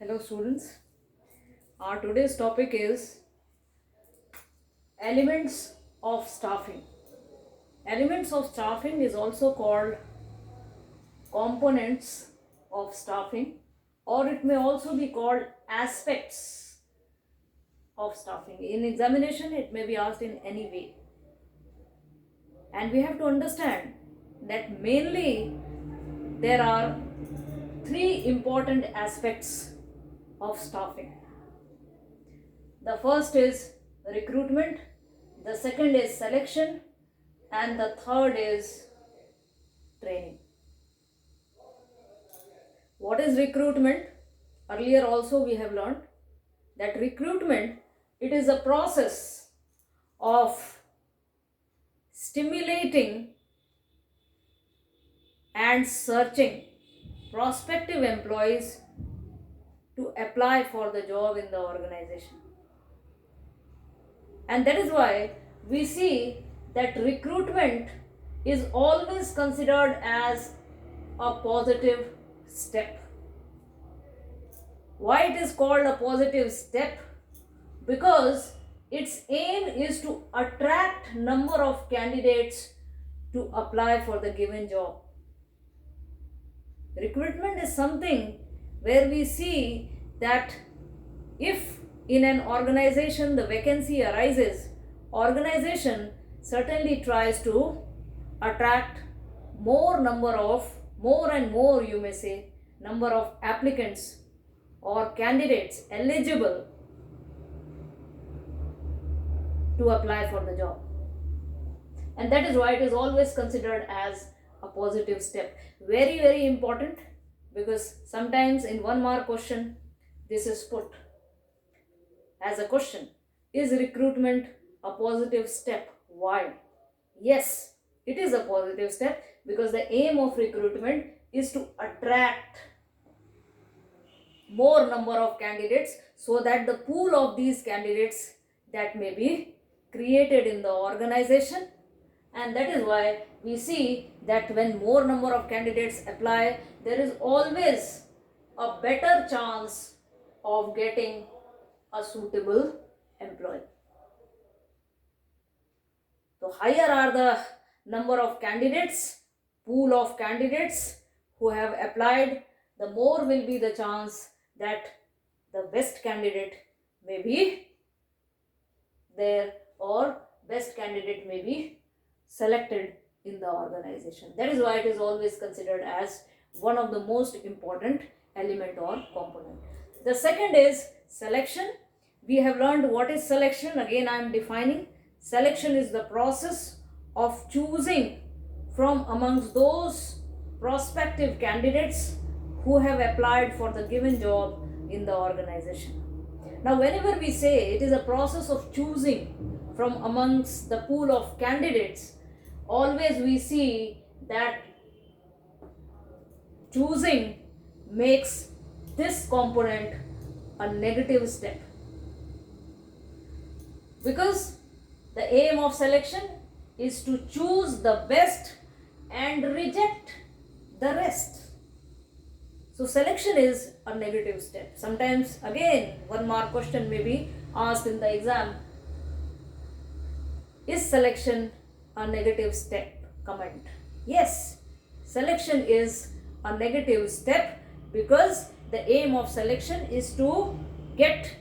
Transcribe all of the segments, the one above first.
Hello students. Our today's topic is elements of staffing. Elements of staffing is also called components of staffing, or it may also be called aspects of staffing. In examination it may be asked in any way. And we have to understand that mainly there are three important aspects of staffing. The first is recruitment, the second is selection, and the third is training. What is recruitment? Earlier also we have learned that recruitment, it is a process of stimulating and searching prospective employees to apply for the job in the organization. And that is why we see that recruitment is always considered as a positive step. Why it is called a positive step? Because its aim is to attract number of candidates to apply for the given job. Recruitment is something where we see that if in an organization the vacancy arises, organization certainly tries to attract more and more, you may say, number of applicants or candidates eligible to apply for the job. And that is why it is always considered as a positive step. Very, very important, because sometimes in 1 mark question this is put as a question. Is recruitment a positive step? Why? Yes, it is a positive step because the aim of recruitment is to attract more number of candidates so that the pool of these candidates that may be created in the organization. And that is why we see that when more number of candidates apply, there is always a better chance of getting a suitable employee. So higher are the number of candidates, pool of candidates who have applied, the more will be the chance that the best candidate may be there or best candidate may be selected in the organization. That is why it is always considered as one of the most important element or component. The second is selection. We have learned what is selection. Again, I am defining. Selection is the process of choosing from amongst those prospective candidates who have applied for the given job in the organization. Now, whenever we say it is a process of choosing from amongst the pool of candidates, always we see that choosing makes this component a negative step, because the aim of selection is to choose the best and reject the rest. So selection is a negative step. Sometimes again 1 mark question may be asked in the exam. Is selection a negative step? Comment. Yes, selection is a negative step because the aim of selection is to get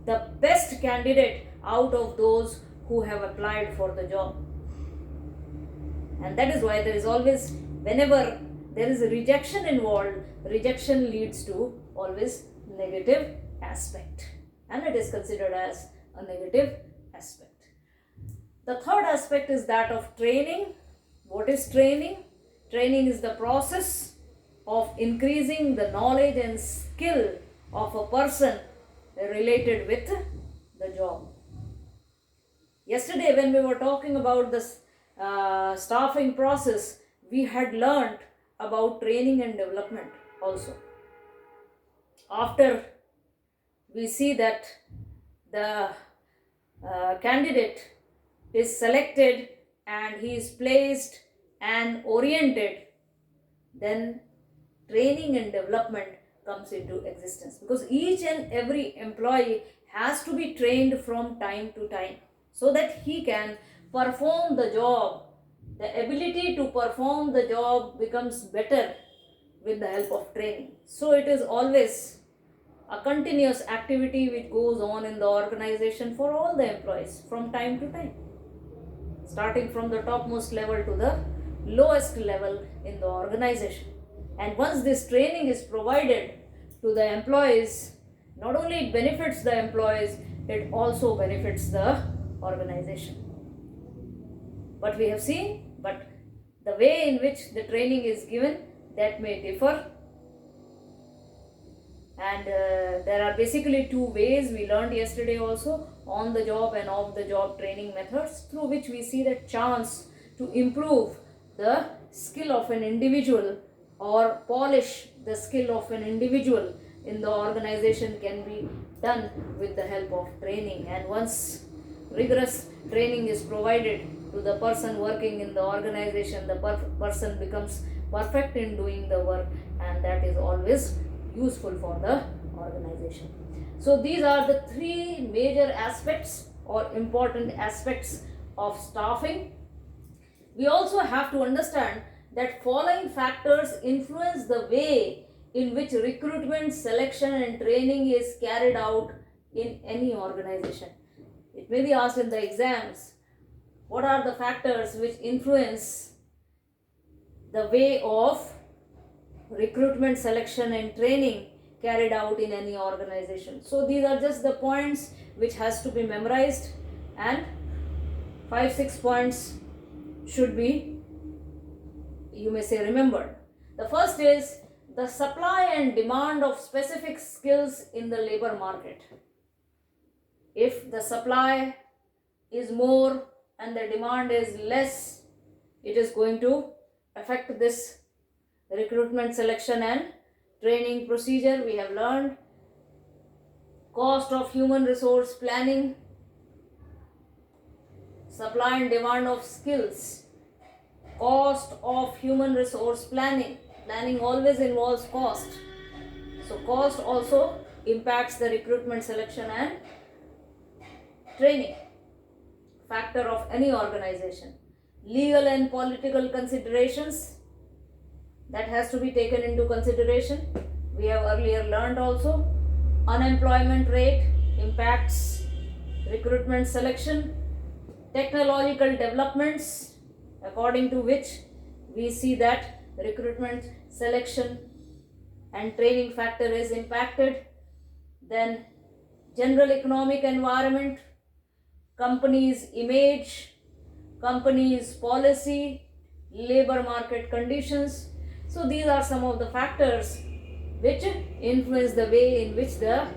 the best candidate out of those who have applied for the job. And that is why there is always, whenever there is a rejection involved, rejection leads to always negative aspect, and it is considered as a negative aspect. The third aspect is that of training. What is training? Training is the process of increasing the knowledge and skill of a person related with the job. Yesterday when we were talking about this staffing process, we had learned about training and development also. After we see that the candidate is selected and he is placed and oriented, then training and development comes into existence, because each and every employee has to be trained from time to time so that he can perform the job. The ability to perform the job becomes better with the help of training. So it is always a continuous activity which goes on in the organization for all the employees from time to time, starting from the topmost level to the lowest level in the organization. And once this training is provided to the employees, not only it benefits the employees, it also benefits the organization. But we have seen, but the way in which the training is given, that may differ. And there are basically two ways we learned yesterday also, on the job and off the job training methods, through which we see the chance to improve the skill of an individual or polish the skill of an individual in the organization can be done with the help of training. And once rigorous training is provided to the person working in the organization, the person becomes perfect in doing the work, and that is always useful for the organization. So these are the three major aspects or important aspects of staffing. We also have to understand that following factors influence the way in which recruitment, selection and training is carried out in any organization. It may be asked in the exams, what are the factors which influence the way of recruitment, selection and training carried out in any organization. So these are just the points which has to be memorized, and 5-6 points should be, you may say, remembered. The first is the supply and demand of specific skills in the labor market. If the supply is more and the demand is less, it is going to affect this recruitment, selection and training procedure. We have learned cost of human resource planning, supply and demand of skills, cost of human resource planning. Planning always involves cost. So cost also impacts the recruitment, selection and training factor of any organization. Legal and political considerations, that has to be taken into consideration. We have earlier learned also unemployment rate impacts recruitment, selection. Technological developments, according to which we see that recruitment, selection and training factor is impacted. Then general economic environment, company's image, company's policy, labor market conditions. So these are some of the factors which influence the way in which the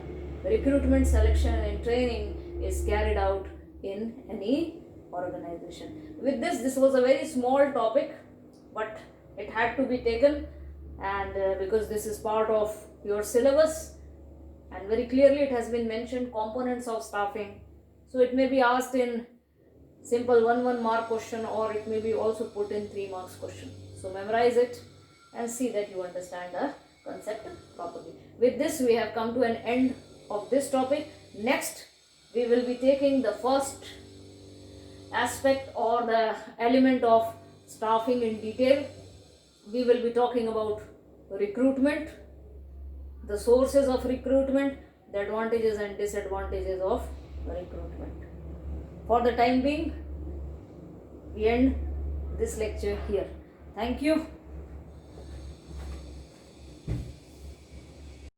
recruitment, selection and training is carried out in any organization. With this was a very small topic, but it had to be taken, and because this is part of your syllabus and very clearly it has been mentioned, components of staffing. So it may be asked in simple 1 mark question, or it may be also put in 3 marks question. So memorize it and see that you understand the concept properly. With this we have come to an end of this topic. Next we will be taking the first aspect or the element of staffing in detail. We will be talking about recruitment, the sources of recruitment, the advantages and disadvantages of recruitment. For the time being, we end this lecture here. Thank you.